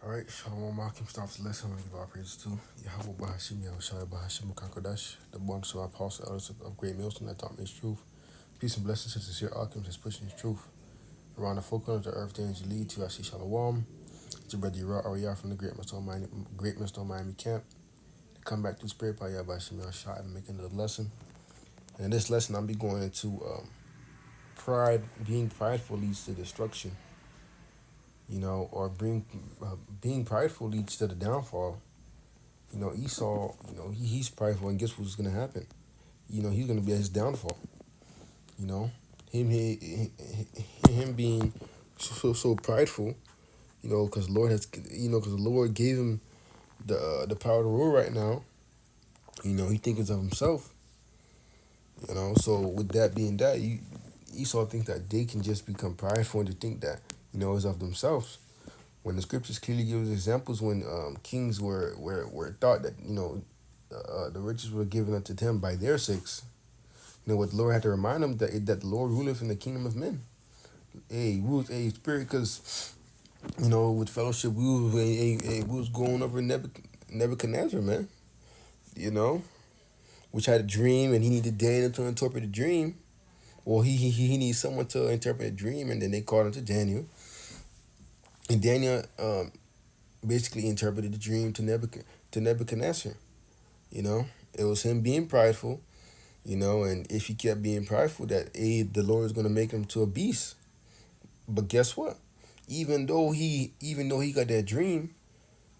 All right, Shalom Malcolm starts the lesson. I'm going to give our praises to Yahweh Bahashim Yahushua Bahashim Kakodash, the born so apostle elders of Great Millstone that taught me his truth. Peace and blessings to sincere alchemists that's pushing his truth. Around the four corners of the earth, there you lead to I see Shalom. It's your brother Yara Ariyah from the Great Millstone Miami camp. To come back to the spirit by Yahweh Bahashim Yahushua and making another lesson. And in this lesson, I'll be going into pride. Being prideful leads to destruction. Or being prideful leads to the downfall. Esau, he's prideful, and guess what's going to happen? He's going to be at his downfall. You know, him being so prideful. Because because the Lord gave him the power to rule right now. He thinks of himself. So with that being that, Esau thinks that they can just become prideful and to think that it's of themselves. When the scriptures clearly gives examples when kings were thought that the riches were given unto them by their sakes. What the Lord had to remind them that the Lord ruleth in the kingdom of men. Hey, rules a spirit, because with fellowship we was going over Nebuchadnezzar, man. Which had a dream and he needed Daniel to interpret the dream. Well, he needs someone to interpret a dream, and then they called him to Daniel. And Daniel basically interpreted the dream to Nebuchadnezzar. It was him being prideful. And if he kept being prideful, that the Lord is going to make him to a beast. But guess what? Even though he got that dream,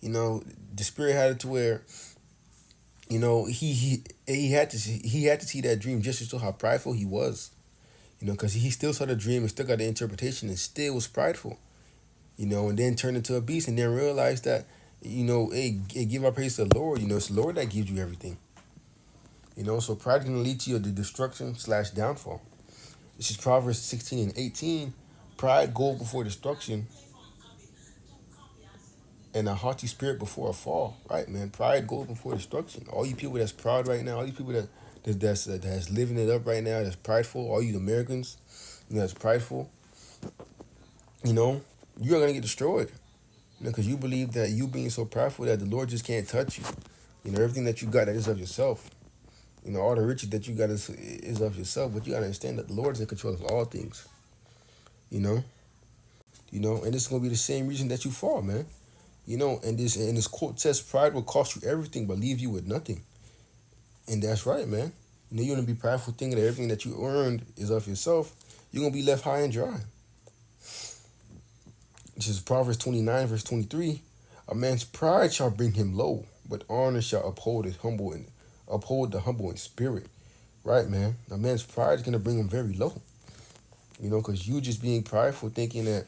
the spirit had it to where, he had to see that dream just to show how prideful he was. Because he still saw the dream and still got the interpretation and still was prideful. And then turned into a beast and then realized that, give our praise to the Lord. It's the Lord that gives you everything. So pride can lead to your destruction/downfall. This is Proverbs 16:18. Pride goes before destruction, and a haughty spirit before a fall. Right, man. Pride goes before destruction. All you people that's proud right now, all you people that's living it up right now, that's prideful. All you Americans, that's prideful. You're gonna get destroyed. Because you believe that you being so prideful that the Lord just can't touch you. Everything that you got that is of yourself. All the riches that you got is of yourself, but you gotta understand that the Lord is in control of all things. And this is gonna be the same reason that you fall, man. And this quote says pride will cost you everything but leave you with nothing. And that's right, man. You're gonna be prideful thinking that everything that you earned is of yourself, you're gonna be left high and dry. This is Proverbs 29, verse 23. A man's pride shall bring him low, but honor shall uphold the humble in spirit. Right, man. A man's pride is gonna bring him very low. Because you just being prideful, thinking that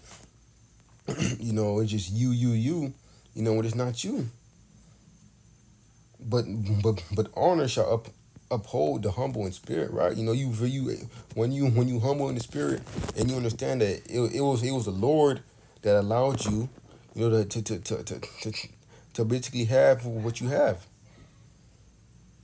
it's just you, when it's not you. But honor shall uphold the humble in spirit, right? When you humble in the spirit and you understand that it was the Lord that allowed you, to basically have what you have.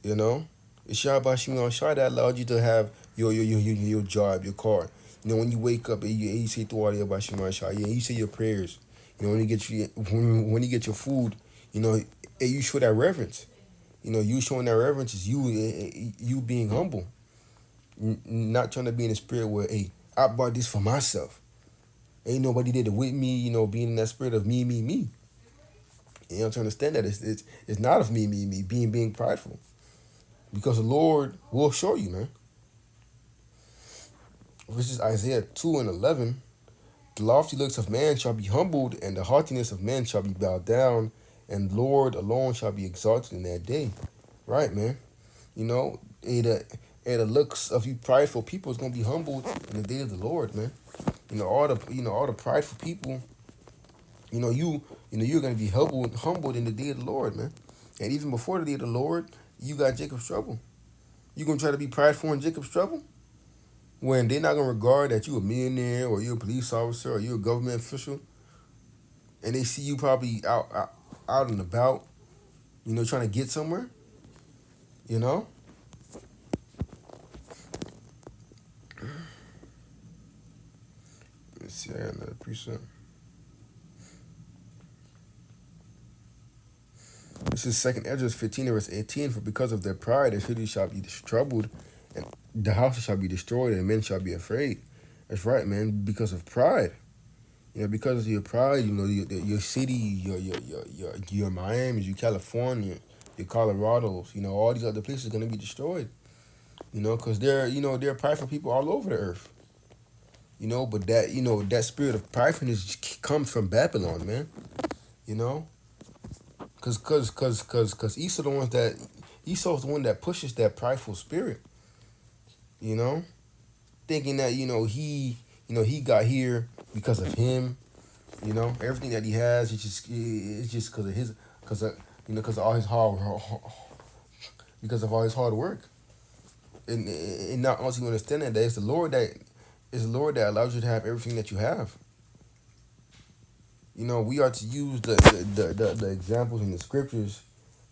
It's Yahweh Shai that allowed you to have your job, your car. When you wake up and you say through all the Yahweh Shai, you say your prayers. When you get your food, you show that reverence. You showing that reverence is you being humble, not trying to be in the spirit where, hey, I bought this for myself. Ain't nobody did it with me. Being in that spirit of me. You have to understand that it's not of me. Being prideful, because the Lord will show you, man. This is Isaiah 2:11. The lofty looks of man shall be humbled, and the haughtiness of men shall be bowed down, and Lord alone shall be exalted in that day. Right, man. The looks of you prideful people is gonna be humbled in the day of the Lord, man. All the prideful people. You're gonna be humbled in the day of the Lord, man. And even before the day of the Lord, you got Jacob's trouble. You gonna try to be prideful in Jacob's trouble when they're not gonna regard that you a millionaire or you're a police officer or you're a government official, and they see you probably out and about, trying to get somewhere. Let's see, I got another precept. This is Second Ezra 15 verse 18. For because of their pride, the city shall be troubled, and the houses shall be destroyed, and men shall be afraid. That's right, man. Because of pride. Because of your pride, your city, your Miami, your California, your Colorados, all these other places are gonna be destroyed. Because they're prideful people all over the earth. But that spirit of pridefulness comes from Babylon, man. You know, cause Esau's the one that pushes that prideful spirit. You know, thinking that he got here because of him. Everything that he has, it's just because of his, because of all his because of all his hard work, and not only understand that it's the Lord that allows you to have everything that you have. We are to use the examples in the scriptures.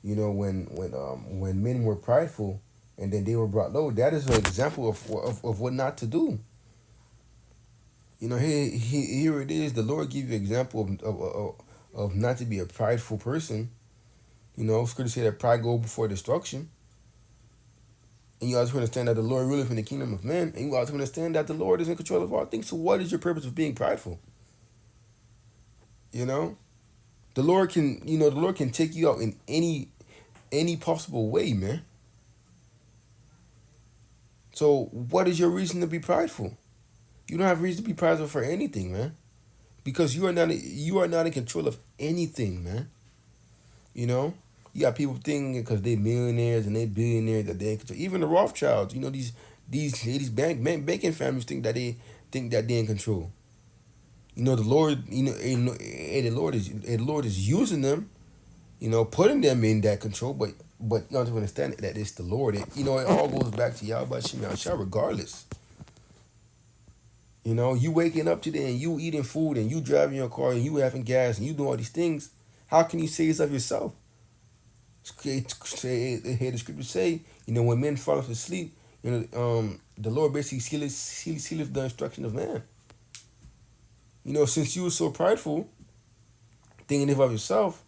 When men were prideful and then they were brought low. That is an example of what not to do. Here it is. The Lord give you an example of not to be a prideful person. Scripture say that pride go before destruction. And you also understand that the Lord ruleth in the kingdom of men. And you also understand that the Lord is in control of all things. So what is your purpose of being prideful? The Lord can take you out in any possible way, man. So what is your reason to be prideful? You don't have reason to be prideful for anything, man. Because you are not in control of anything, man. You got people thinking because they millionaires and they billionaires that they in control. Even the Rothschilds, these banking families think that they're in control. The Lord, the Lord is using them, putting them in that control. But you have to understand that it's the Lord. It all goes back to Yahweh Shem Yahshua regardless. You waking up today and you eating food and you driving your car and you having gas and you doing all these things. How can you say it's of yourself? Hear the scriptures say, when men fall asleep, the Lord basically sealeth the instruction of man. Since you were so prideful, thinking of yourself,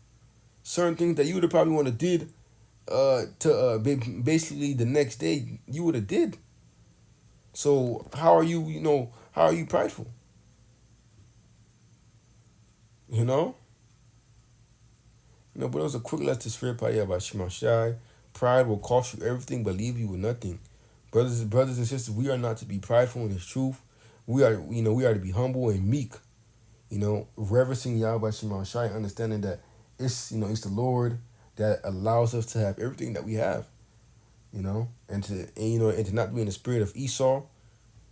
certain things that you would have probably want to did, basically the next day you would have did. So how are you prideful? But it was a quick lesson spirit party about Shemashai. Pride will cost you everything, but leave you with nothing. Brothers and sisters, we are not to be prideful in His truth. We are to be humble and meek. Reverencing Yahweh Shemashai, understanding that it's the Lord that allows us to have everything that we have. And to not be in the spirit of Esau,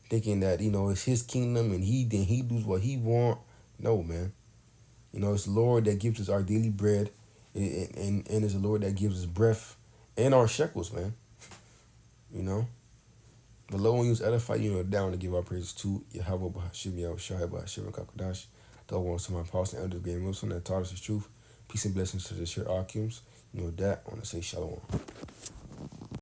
thinking that it's his kingdom and he does what he want. No, man. It's the Lord that gives us our daily bread, and it's the Lord that gives us breath and our shekels, man. But low when you edify, down to give our praises to Yahweh B'Hashem Yahushua B'Hashem Kakadash, the one to my apostle and elder Graham Wilson that taught us the truth. Peace and blessings to the Shir Akims. That I want to say shalom.